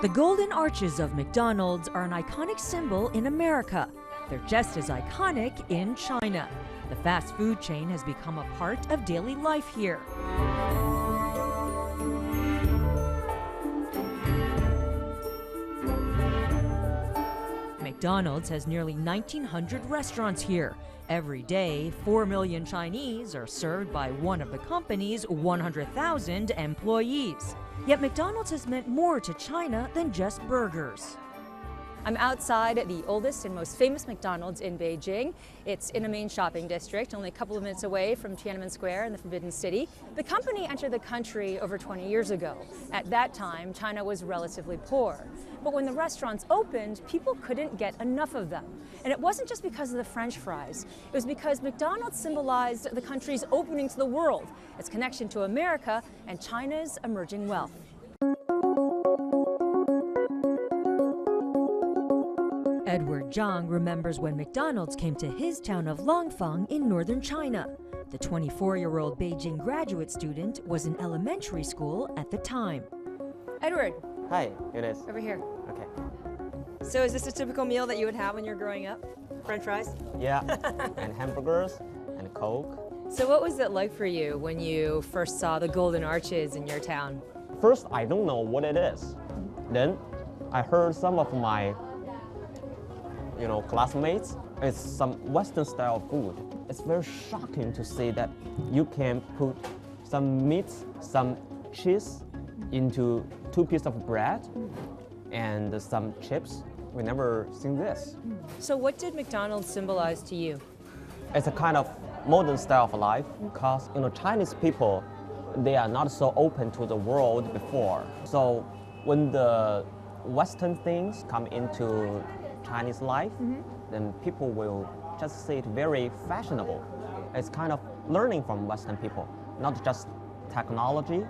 The golden arches of McDonald's are an iconic symbol in America. They're just as iconic in China. The fast food chain has become a part of daily life here. McDonald's has nearly 1,900 restaurants here. Every day, 4 million Chinese are served by one of the company's 100,000 employees. Yet McDonald's has meant more to China than just burgers. I'm outside the oldest and most famous McDonald's in Beijing. It's in a main shopping district, only a couple of minutes away from Tiananmen Square in the Forbidden City. The company entered the country over 20 years ago. At that time, China was relatively poor. But when the restaurants opened, people couldn't get enough of them. And it wasn't just because of the French fries. It was because McDonald's symbolized the country's opening to the world, its connection to America, and China's emerging wealth. Edward Zhang remembers when McDonald's came to his town of Langfang in northern China. The 24-year-old Beijing graduate student was in elementary school at the time. Edward. Hi, Eunice. Over here. Okay. So is this a typical meal that you would have when you were growing up? French fries? Yeah, and hamburgers and Coke. So what was it like for you when you first saw the golden arches in your town? First, I don't know what it is. Then I heard some of my classmates, it's some Western style food. It's very shocking to see that you can put some meat, some cheese into 2 pieces of bread and some chips. We never seen this. So what did McDonald's symbolize to you? It's a kind of modern style of life because Chinese people, they are not so open to the world before. So when the Western things come into Chinese life, then people will just see it very fashionable. It's kind of learning from Western people, not just technology,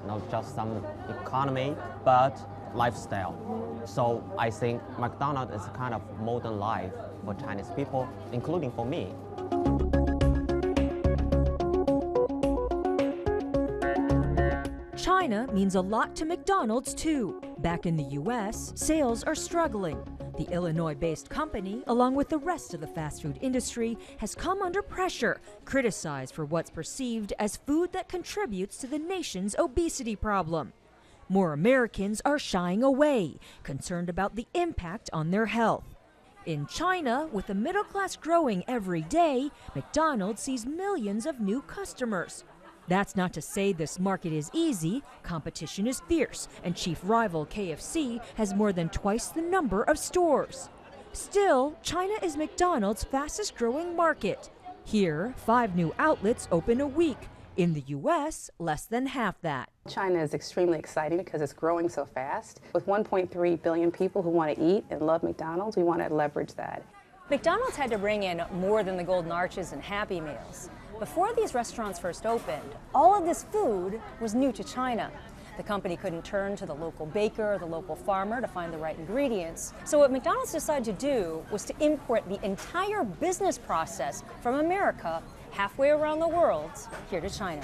not just some economy, but lifestyle. So I think McDonald's is a kind of modern life for Chinese people, including for me. China means a lot to McDonald's too. Back in the US, sales are struggling. The Illinois-based company, along with the rest of the fast food industry, has come under pressure, criticized for what's perceived as food that contributes to the nation's obesity problem. More Americans are shying away, concerned about the impact on their health. In China, with the middle class growing every day, McDonald's sees millions of new customers. That's not to say this market is easy. Competition is fierce, and chief rival KFC has more than twice the number of stores. Still, China is McDonald's fastest growing market. Here, 5 new outlets open a week. In the US, less than half that. China is extremely exciting because it's growing so fast. With 1.3 billion people who want to eat and love McDonald's, we want to leverage that. McDonald's had to bring in more than the golden arches and Happy Meals. Before these restaurants first opened, all of this food was new to China. The company couldn't turn to the local baker or the local farmer to find the right ingredients. So what McDonald's decided to do was to import the entire business process from America halfway around the world here to China.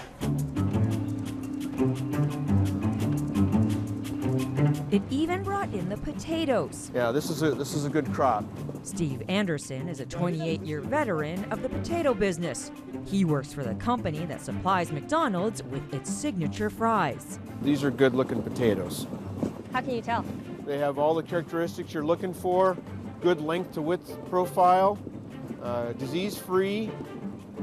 It even brought in the potatoes. Yeah, this is a good crop. Steve Anderson is a 28-year veteran of the potato business. He works for the company that supplies McDonald's with its signature fries. These are good-looking potatoes. How can you tell? They have all the characteristics you're looking for, good length to width profile, disease-free,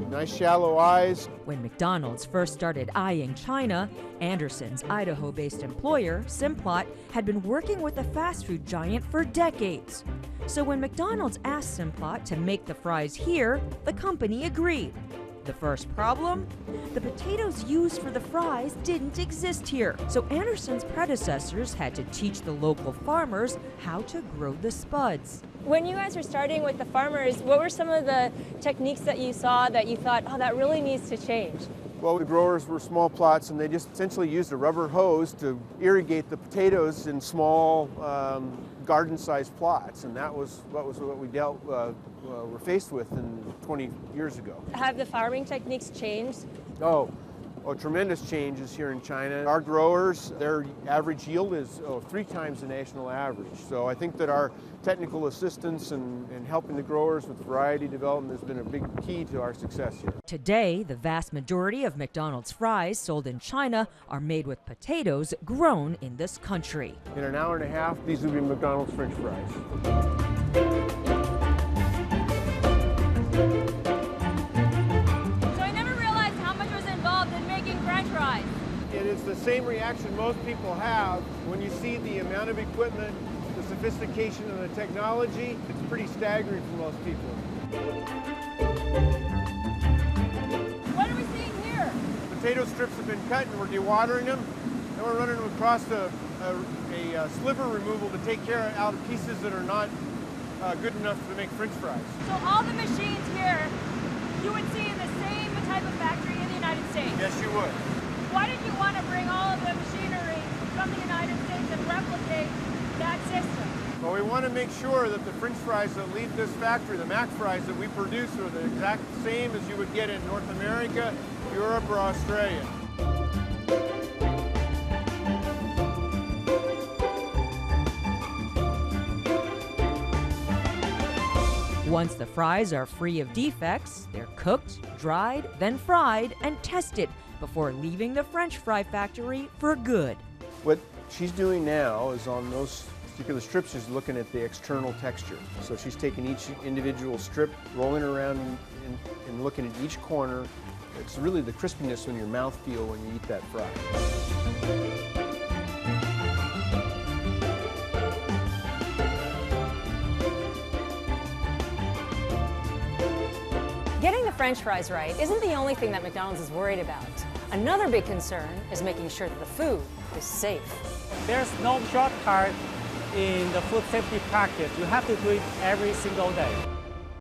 nice shallow eyes. When McDonald's first started eyeing China, Anderson's Idaho-based employer, Simplot, had been working with the fast food giant for decades. So when McDonald's asked Simplot to make the fries here, the company agreed. The first problem? The potatoes used for the fries didn't exist here, so Anderson's predecessors had to teach the local farmers how to grow the spuds. When you guys were starting with the farmers, what were some of the techniques that you saw that you thought, oh, that really needs to change? Well, the growers were small plots, and they just essentially used a rubber hose to irrigate the potatoes in small garden-sized plots, and that was what we were faced with in 20 years ago. Have the farming techniques changed? Oh, tremendous changes here in China. Our growers, their average yield is 3 times the national average. So I think that our technical assistance and helping the growers with variety development has been a big key to our success here. Today, the vast majority of McDonald's fries sold in China are made with potatoes grown in this country. In an hour and a half, these would be McDonald's French fries. So I never realized how much was involved in making French fries. It is the same reaction most people have when you see the amount of equipment, the sophistication of the technology. It's pretty staggering for most people. What are we seeing here? Potato strips have been cut and we're dewatering them. Then we're running them across a sliver removal to take care out of pieces that are not good enough to make French fries. So all the machines here, you would see in the same type of factory in the United States? Yes, you would. Why did you want to bring all of the machinery from the United States and replicate that system? Well, we want to make sure that the French fries that leave this factory, the Mac fries that we produce, are the exact same as you would get in North America, Europe, or Australia. Once the fries are free of defects, they're cooked, dried, then fried and tested before leaving the French fry factory for good. What she's doing now is on those particular strips, she's looking at the external texture. So she's taking each individual strip, rolling around and looking at each corner. It's really the crispiness in your mouth feel when you eat that fry. Getting the French fries right isn't the only thing that McDonald's is worried about. Another big concern is making sure that the food is safe. There's no shortcut in the food safety practice. You have to do it every single day.